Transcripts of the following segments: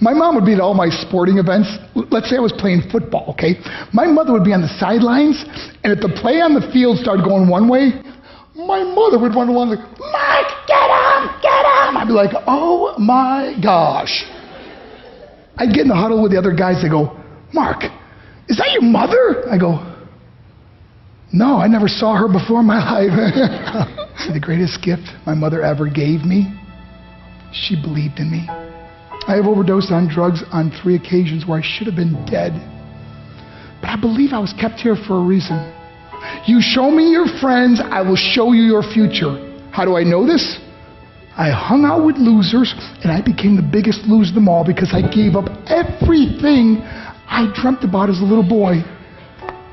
My mom would be at all my sporting events. Let's say I was playing football, okay? My mother would be on the sidelines, and if the play on the field started going one way, my mother would run along like, Mark, get him, get him! I'd be like, oh my gosh. I'd get in the huddle with the other guys. They go, Mark, is that your mother? I go, no, I never saw her before in my life. See, the greatest gift my mother ever gave me, she believed in me. I have overdosed on drugs on 3 occasions where I should have been dead. But I believe I was kept here for a reason. You show me your friends, I will show you your future. How do I know this? I hung out with losers, and I became the biggest loser of them all because I gave up everything I dreamt about as a little boy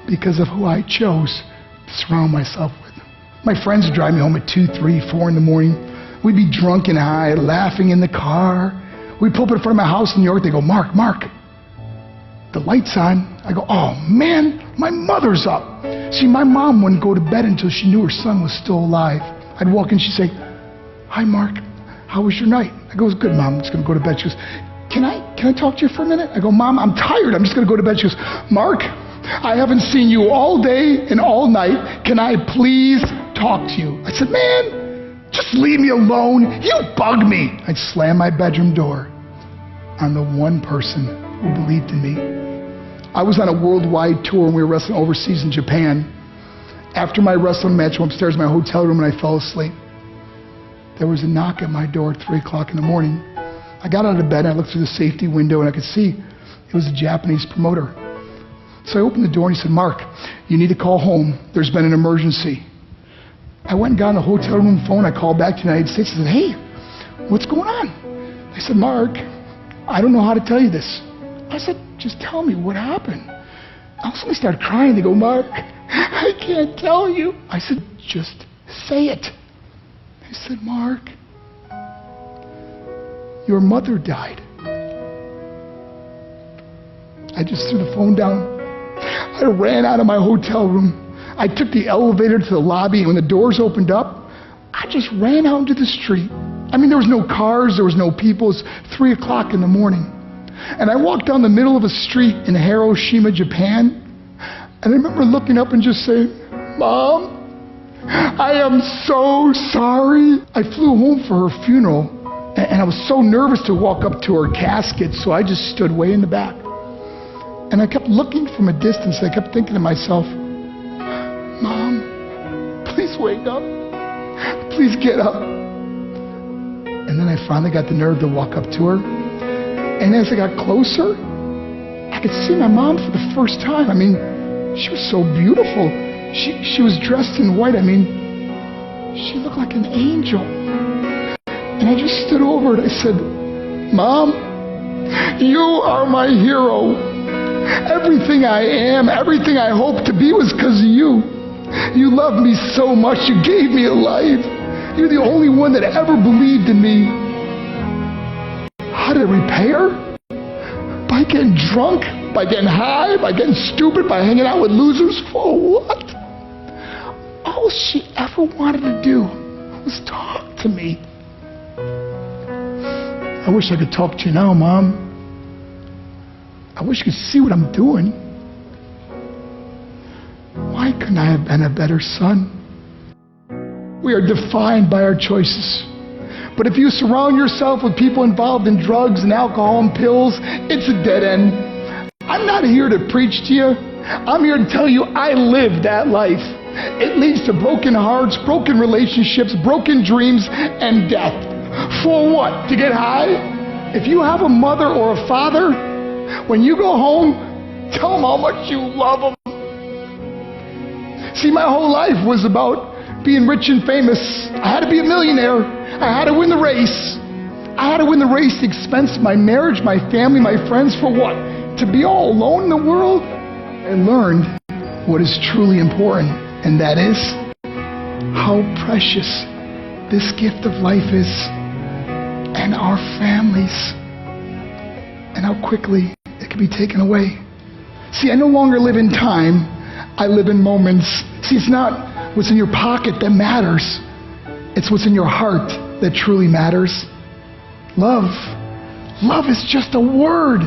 because of who I chose to surround myself with. My friends would drive me home at 2, 3, 4 in the morning. We'd be drunk and high, laughing in the car. We'd pull up in front of my house in New York. They go, Mark, the light's on. I go, oh man, my mother's up. See, my mom wouldn't go to bed until she knew her son was still alive. I'd walk in, she'd say, hi Mark, how was your night? I go, it was good, Mom, I'm just gonna go to bed. She goes, can I talk to you for a minute? I go, Mom, I'm tired, I'm just gonna go to bed. She goes, Mark, I haven't seen you all day and all night. Can I please talk to you? I said, man, just leave me alone. You bug me. I'd slam my bedroom door on the one person who believed in me. I was on a worldwide tour and we were wrestling overseas in Japan. After my wrestling match, I went upstairs in my hotel room and I fell asleep. There was a knock at my door at 3 o'clock in the morning. I got out of bed and I looked through the safety window and I could see it was a Japanese promoter. So I opened the door and he said, Mark, you need to call home. There's been an emergency. I went and got on the hotel room phone. I called back to the United States and said, hey, what's going on? They said, Mark, I don't know how to tell you this. I said, just tell me what happened. All of a sudden they started crying. They go, Mark, I can't tell you. I said, just say it. They said, Mark, your mother died. I just threw the phone down. I ran out of my hotel room. I took the elevator to the lobby, and when the doors opened up, I just ran out into the street. I mean, there was no cars, there was no people. It was 3 o'clock in the morning. And I walked down the middle of a street in Hiroshima, Japan, and I remember looking up and just saying, Mom, I am so sorry. I flew home for her funeral, and I was so nervous to walk up to her casket, so I just stood way in the back. And I kept looking from a distance. I kept thinking to myself, Mom, please wake up. Please get up. And then I finally got the nerve to walk up to her. And as I got closer, I could see my mom for the first time. I mean, she was so beautiful. She was dressed in white. I mean, she looked like an angel. And I just stood over and I said, Mom, you are my hero. Everything I am, everything I hope to be was because of you. You loved me so much. You gave me a life. You're the only one that ever believed in me. How did I repay her? By getting drunk, by getting high, by getting stupid, by hanging out with losers. For what? All she ever wanted to do was talk to me. I wish I could talk to you now, Mom. I wish you could see what I'm doing. Why couldn't I have been a better son? We are defined by our choices. But if you surround yourself with people involved in drugs and alcohol and pills, it's a dead end. I'm not here to preach to you. I'm here to tell you I lived that life. It leads to broken hearts, broken relationships, broken dreams, and death. For what? To get high? If you have a mother or a father, when you go home, tell them how much you love them. See, my whole life was about being rich and famous. I had to be a millionaire. I had to win the race. I had to win the race at the expense of my marriage, my family, my friends. For what? To be all alone in the world? I learned what is truly important, and that is how precious this gift of life is, and our families, and how quickly it can be taken away. See, I no longer live in time. I live in moments. See, it's not what's in your pocket that matters. It's what's in your heart that truly matters. Love Love is just a word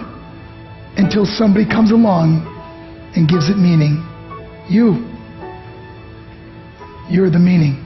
until somebody comes along and gives it meaning. You're the meaning.